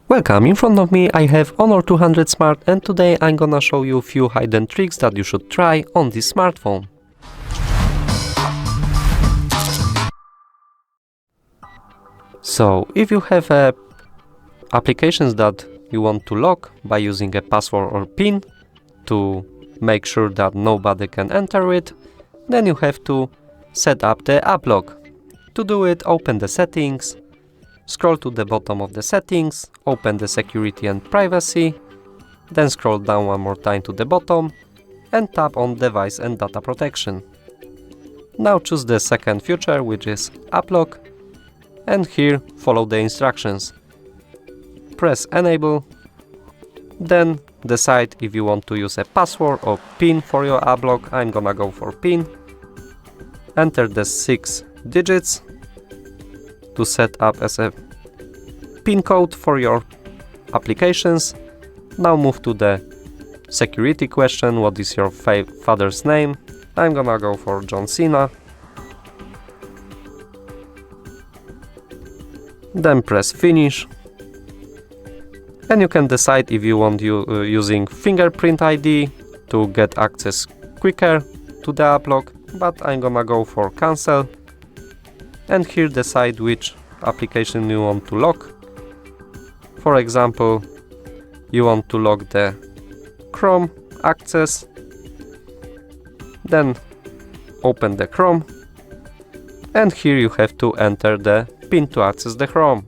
Welcome, in front of me I have Honor 200 Smart, and today I'm gonna show you a few hidden tricks that you should try on this smartphone. So, if you have applications that you want to lock by using a password or PIN to make sure that nobody can enter it, then you have to set up the app lock. To do it, open the settings, scroll to the bottom of the settings, open the security and privacy, then scroll down one more time to the bottom and tap on device and data protection. Now choose the second feature, which is app lock, and here follow the instructions. Press enable, then decide if you want to use a password or PIN for your app lock. I'm gonna go for PIN. Enter the 6 digits to set up as a PIN code for your applications. Now move to the security question. What is your father's name? I'm gonna go for John Cena. Then press finish. And you can decide if you want using fingerprint ID to get access quicker to the app lock, but I'm gonna go for cancel. And here decide which application you want to lock. For example, you want to lock the Chrome access. Then open the Chrome, and here you have to enter the PIN to access the Chrome.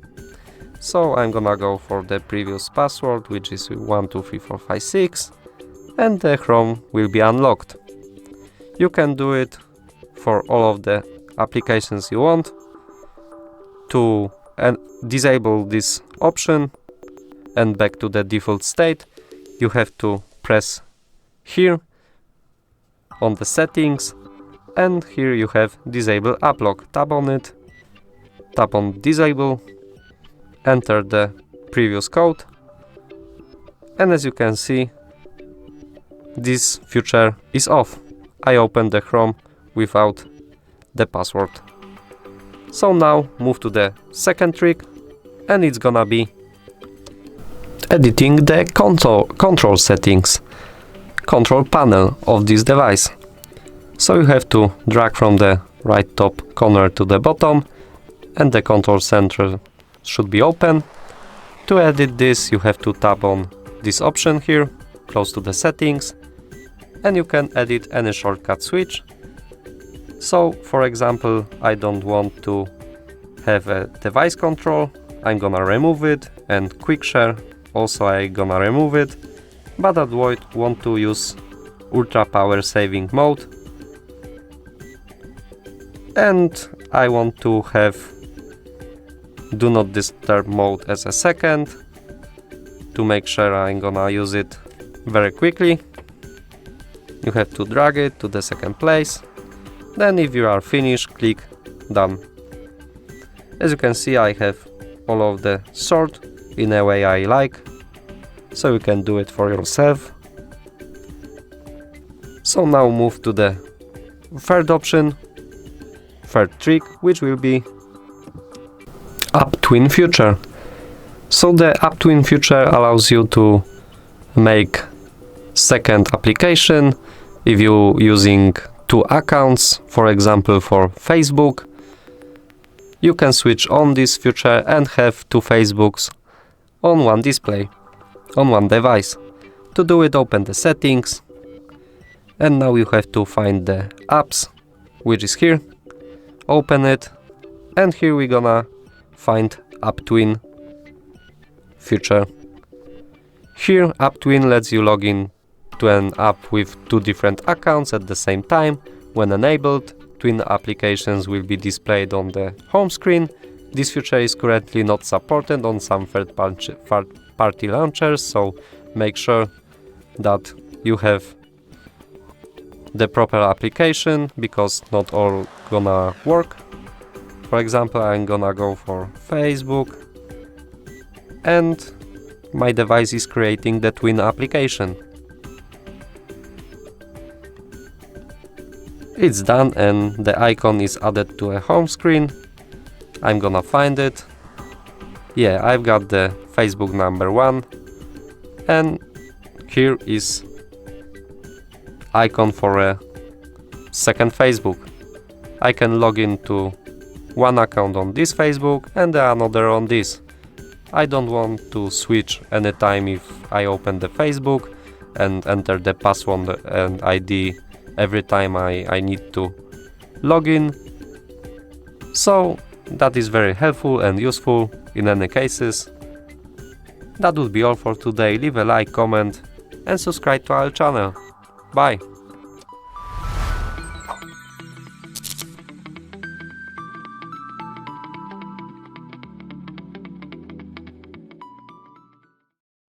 So I'm gonna go for the previous password, which is 123456, and the Chrome will be unlocked. You can do it for all of the applications you want. To disable this option and back to the default state, you have to press here on the settings, and here you have disable app lock. Tap on it, tap on disable, enter the previous code, and as you can see, this feature is off. I opened the Chrome without the password. So now move to the second trick, and it's gonna be editing the control settings, control panel of this device. So you have to drag from the right top corner to the bottom, and the control center should be open. To edit this, you have to tap on this option here, close to the settings, and you can edit any shortcut switch. So, for example, I don't want to have a device control, I'm gonna remove it, and quick share also I'm gonna remove it, but I want to use ultra power saving mode, and I want to have do not disturb mode as a second to make sure I'm gonna use it very quickly. You have to drag it to the second place. Then if you are finished, click done. As you can see, I have all of the sort in a way I like, so you can do it for yourself. So now move to the third option, third trick, which will be App Twin feature. So the App Twin feature allows you to make second application if you using 2 accounts, for example for Facebook. You can switch on this feature and have 2 Facebooks on one display, on one device. To do it, open the settings, and now you have to find the apps, which is here. Open it, and here we're gonna find App Twin feature. Here App Twin lets you log in to an app with 2 different accounts at the same time. When enabled, twin applications will be displayed on the home screen. This feature is currently not supported on some third-party launchers, so make sure that you have the proper application, because not all gonna work. For example, I'm gonna go for Facebook, and my device is creating the twin application. It's done, and the icon is added to a home screen. I'm gonna find it. Yeah, I've got the Facebook number 1, and here is icon for a second Facebook. I can log into one account on this Facebook and another on this. I don't want to switch anytime if I open the Facebook and enter the password and ID every time I need to log in. So that is very helpful and useful in any cases. That would be all for today. Leave a like, comment and subscribe to our channel. Bye!